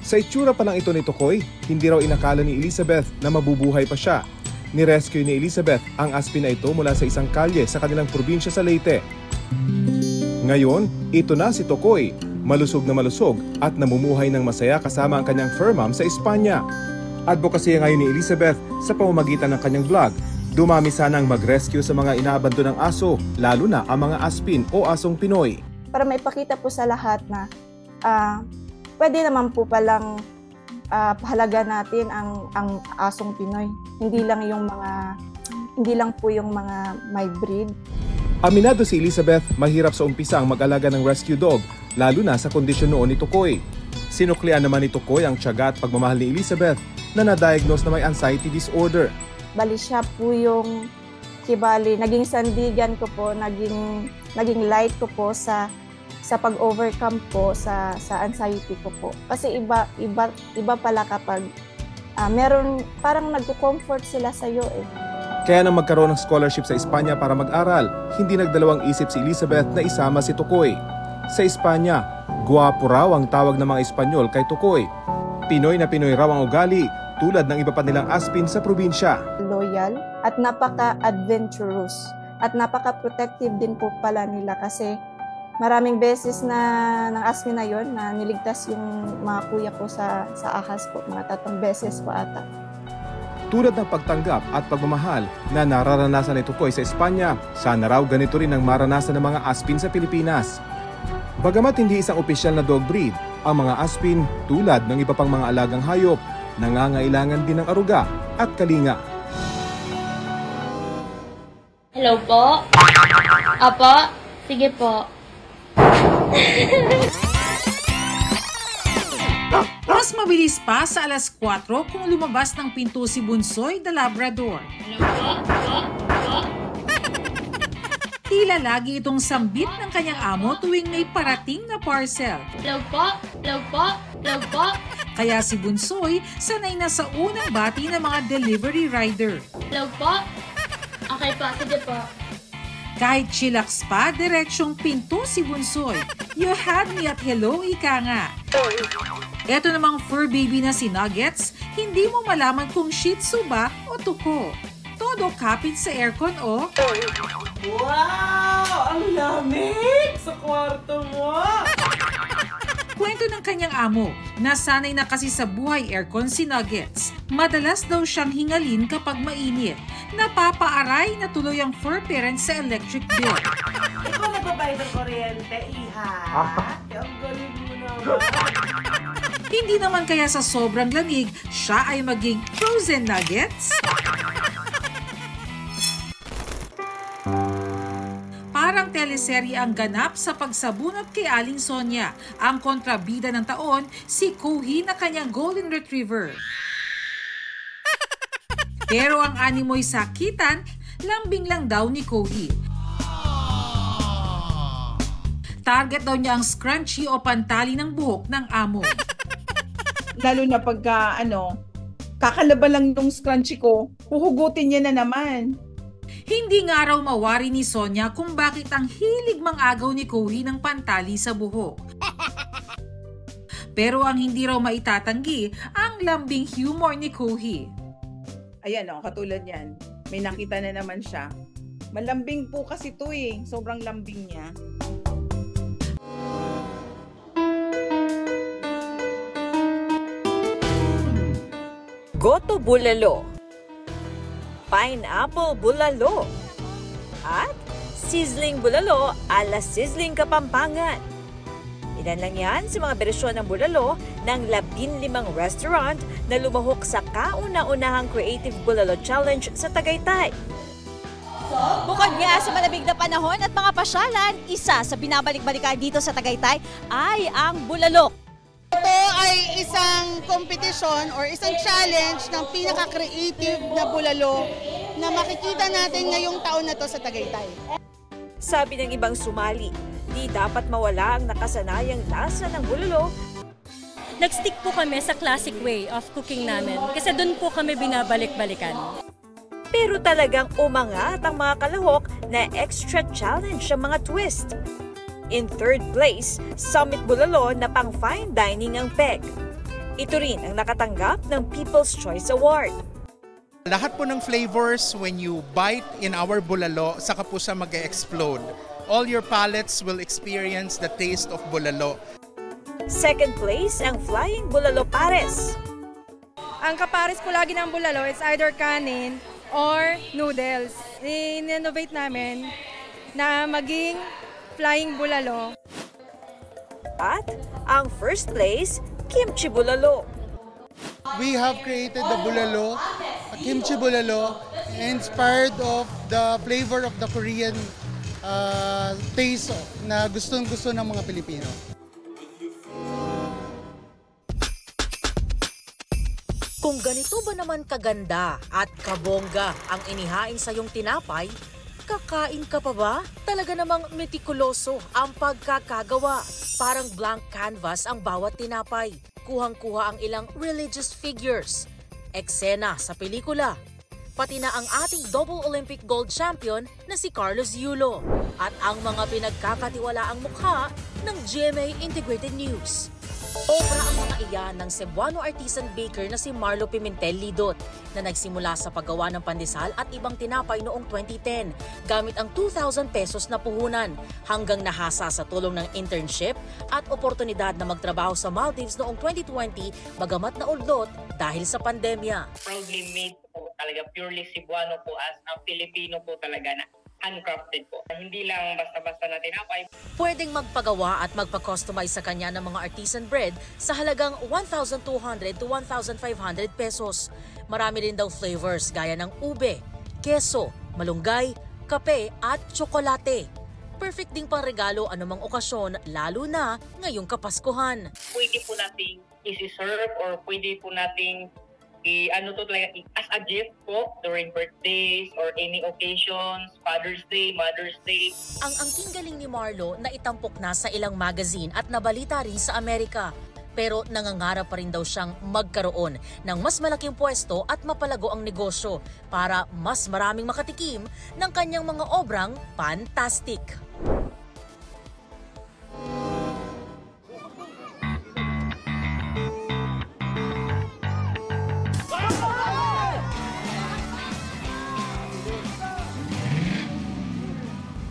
Sa itsura pa lang ito ni Tokoy, hindi raw inakala ni Elizabeth na mabubuhay pa siya. Nirescue ni Elizabeth ang aspin na ito mula sa isang kalye sa kanilang probinsya sa Leyte. Ngayon, ito na si Tokoy, malusog na malusog at namumuhay ng masaya kasama ang kanyang fur mom sa Espanya. Advocacy ngayon ni Elizabeth sa pamamagitan ng kanyang vlog. Dumami sana ang mag-rescue sa mga inaabandonang aso, lalo na ang mga aspin o asong Pinoy. Para maipakita po sa lahat na pwede naman po palang pahalaga natin ang asong Pinoy. Hindi lang po yung mga may breed. Aminado si Elizabeth, mahirap sa umpisa ang mag-alaga ng rescue dog, lalo na sa kondisyon noon ni Tokoy. Sinuklian naman ni Tokoy ang tiyaga at pagmamahal ni Elizabeth na na-diagnose na may anxiety disorder. Bali siya po yung naging sandigan ko po, naging light ko po sa pag-overcome po sa anxiety ko po. Kasi iba pala kapag meron, parang nagko-comfort sila sa iyo eh. Kaya nang magkaroon ng scholarship sa Espanya para mag-aral, hindi nagdalawang isip si Elizabeth na isama si Tokoy. Sa Espanya, guwapo raw ang tawag ng mga Espanyol kay Tokoy. Pinoy na Pinoy raw ang ugali, tulad ng iba pa nilang aspin sa probinsya. Loyal at napaka-adventurous at napaka-protective din po pala nila kasi maraming beses na ng aspin na yon na niligtas yung mga kuya ko sa ahas po, mga 3 beses po ata. Tulad ng pagtanggap at pagmamahal na nararanasan ni Tokoy sa Espanya, sana raw ganito rin ang maranasan ng mga aspin sa Pilipinas. Bagamat hindi isang opisyal na dog breed, ang mga aspin tulad ng iba pang mga alagang hayop, nangangailangan din ng aruga at kalinga. Hello po? Apo? Sige po. Mas mabilis pa sa alas 4 kung lumabas ng pinto si Bunsoy the Labrador. Hello po? Tila lagi itong sambit ng kanyang amo tuwing may parating na parcel. Hello po? Hello po? Hello po? Kaya si Bunsoy sanay na sa unang bati ng mga delivery rider. Hello po? Okay po, sige po. Kahit chillax pa, diretsyong pinto si Bunsoy. You had me at hello, ika nga. Eto namang fur baby na si Nuggets, hindi mo malaman kung Shih Tzu ba o tuko. Todo kapit sa aircon o... Wow! Ang lamig sa kwarto mo! Kwento ng kanyang amo, nasanay na kasi sa buhay aircon si Nuggets. Madalas daw siyang hingalin kapag mainit. Napapaaray na tuloy ang fur parents sa electric bill. Ikaw nagbabayad ng kuryente, iha? Ang galing mo naman. Hindi naman kaya sa sobrang lamig, siya ay maging frozen nuggets? Parang teleserye ang ganap sa pagsabunot kay Aling Sonia, ang kontrabida ng taon, si Kohi na kanyang golden retriever. Pero ang animoy sakitan, lambing lang daw ni Kohi. Target daw niya ang scrunchie o pantali ng buhok ng amo. Lalo na pagka kakalaban lang yung scrunchie ko, huhugutin niya na naman. Hindi nga raw mawari ni Sonia kung bakit ang hilig mang-agaw ni Kohi ng pantali sa buhok. Pero ang hindi raw maitatanggi, ang lambing humor ni Kohi. Ayan katulad yan. May nakita na naman siya. Malambing po kasi ito eh. Sobrang lambing niya. Goto bulalo, pineapple bulalo, at sizzling bulalo ala Sizzling Kapampangan. Ilan lang yan sa mga bersyon ng bulalo ng 15 restaurant na lumahok sa kauna-unahang Creative Bulalo Challenge sa Tagaytay. Bukod nga sa malamig na panahon at mga pasyalan, isa sa binabalik-balikan dito sa Tagaytay ay ang bulalok. Ito ay isang competition or isang challenge ng pinaka-creative na bulalo na makikita natin ngayong taon na to sa Tagaytay. Sabi ng ibang sumali, di dapat mawala ang nakasanayang lasa ng bulalo. Nag-stick po kami sa classic way of cooking namin kasi doon po kami binabalik-balikan. Pero talagang umangat ang mga kalahok na extra challenge ang mga twist. In third place, Summit Bulalo na pang fine dining ang peg. Ito rin ang nakatanggap ng People's Choice Award. Lahat po ng flavors when you bite in our bulalo, saka po siya mag-explode. All your palates will experience the taste of bulalo. Second place ang Flying Bulalo Pares. Ang kapares po lagi ng bulalo is either kanin or noodles. In-innovate namin na maging flying bulalo. At ang first place, Kimchi Bulalo. We have created the bulalo, a kimchi bulalo, inspired of the flavor of the Korean taste na gustong-gusto ng mga Pilipino. Kung ganito ba naman kaganda at kabongga ang inihain sa iyong tinapay, kakain ka pa ba? Talaga namang metikuloso ang pagkakagawa. Parang blank canvas ang bawat tinapay. Kuhang-kuha ang ilang religious figures, eksena sa pelikula, pati na ang ating double Olympic gold champion na si Carlos Yulo at ang mga pinagkakatiwalaang mukha ng GMA Integrated News. Obra ang mga iyan ng Cebuano artisan baker na si Marlo Pimentel Lidot na nagsimula sa paggawa ng pandesal at ibang tinapay noong 2010 gamit ang 2,000 pesos na puhunan hanggang nahasa sa tulong ng internship at oportunidad na magtrabaho sa Maldives noong 2020 bagamat naudlot dahil sa pandemya. Proudly made po talaga, purely Cebuano po as a Filipino po talaga na handcrafted po. Hindi lang basta-basta na tinapay. Pwedeng magpagawa at magpa-customize sa kanya ng mga artisan bread sa halagang 1,200 to 1,500 pesos. Marami rin daw flavors gaya ng ube, keso, malunggay, kape at tsokolate. Perfect ding pangregalo anumang okasyon lalo na ngayong Kapaskuhan. Pwede po nating isi-serve or pwede po nating as a gift po during birthdays or any occasions, Father's Day, Mother's Day. Ang angking galing ni Marlo na itampok na sa ilang magazine at nabalita rin sa Amerika. Pero nangangarap pa rin daw siyang magkaroon ng mas malaking pwesto at mapalago ang negosyo para mas maraming makatikim ng kanyang mga obrang fantastic.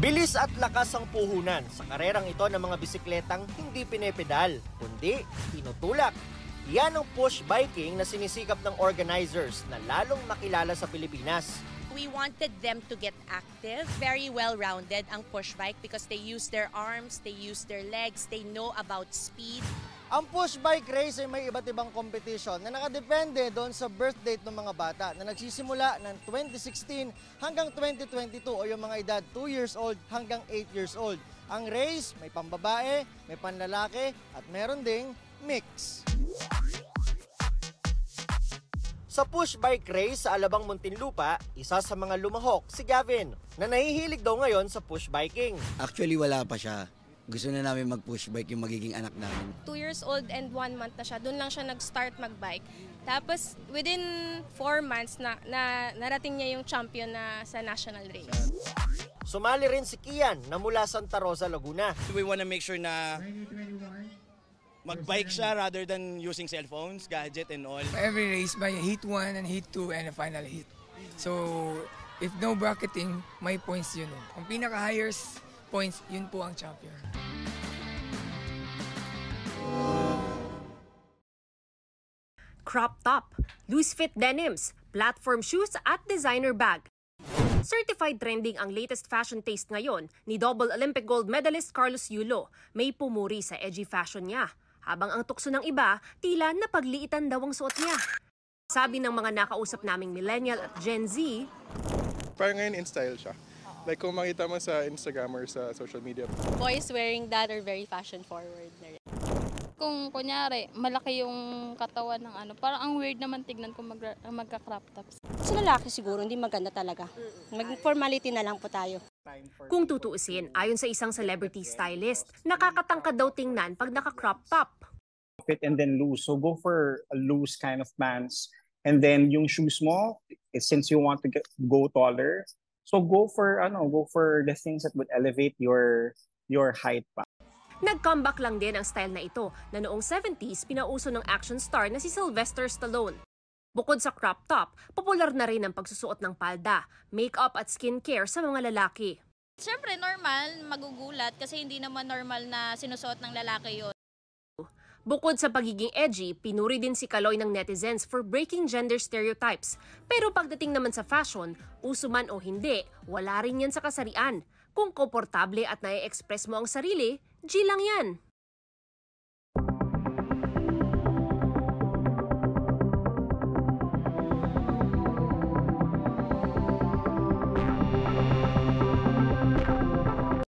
Bilis at lakas ang puhunan sa karerang ito ng mga bisikletang hindi pinepedal, kundi tinutulak. Yan ang push biking na sinisikap ng organizers na lalong makilala sa Pilipinas. We wanted them to get active, very well-rounded ang push bike because they use their arms, they use their legs, they know about speed. Ang push bike race ay may iba't ibang competition na nakadepende doon sa birth date ng mga bata na nagsisimula ng 2016 hanggang 2022 o yung mga edad 2 years old hanggang 8 years old. Ang race may pambabae, may panlalaki at meron ding mix. Sa push bike race sa Alabang Muntinlupa, isa sa mga lumahok si Gavin na nahihilig daw ngayon sa push biking. Actually wala pa siya. Gusto na namin mag-push bike yung magiging anak namin. 2 years old and 1 month na siya. Doon lang siya nag-start mag-bike. Tapos within 4 months na narating niya yung champion na sa national race. Sumali rin si Kian na mula Santa Rosa, Laguna. We want to make sure na mag-bike siya rather than using cellphones, gadget and all. Every race by Heat 1 and Heat 2 and a final heat. So if no bracketing, may points yun. Ang pinaka-highest points, yun po ang champion. Crop top, loose fit denims, platform shoes at designer bag. Certified trending ang latest fashion taste ngayon ni double Olympic gold medalist Carlos Yulo. May pumuri sa edgy fashion niya, habang ang tukso ng iba tila napagliitan daw ang suot niya. Sabi ng mga nakausap naming millennial at Gen Z, parang ngayon in style siya. Like kung makita mo sa Instagram or sa social media. Boys wearing that are very fashion forward na rin. Kung kunyari, malaki yung katawan ng ano, parang ang weird naman tignan kung magka-crop tops. Sa lalaki siguro, hindi maganda talaga. Mag-formality na lang po tayo. Kung tutuusin, ayon sa isang celebrity stylist, nakakatangkad daw tingnan pag naka-crop top. Fit and then loose. So go for a loose kind of pants. And then yung shoes mo, since you want to go taller, so go for the things that would elevate your height pa. Nag-comeback lang din ang style na ito na noong 70s pinauso ng action star na si Sylvester Stallone. Bukod sa crop top, popular na rin ang pagsusuot ng palda, makeup at skincare sa mga lalaki. Siyempre normal, magugulat kasi hindi naman normal na sinusuot ng lalaki yun. Bukod sa pagiging edgy, pinuri din si Kaloy ng netizens for breaking gender stereotypes. Pero pagdating naman sa fashion, uso man o hindi, wala rin yan sa kasarian. Kung komportable at nai-express mo ang sarili, G lang yan.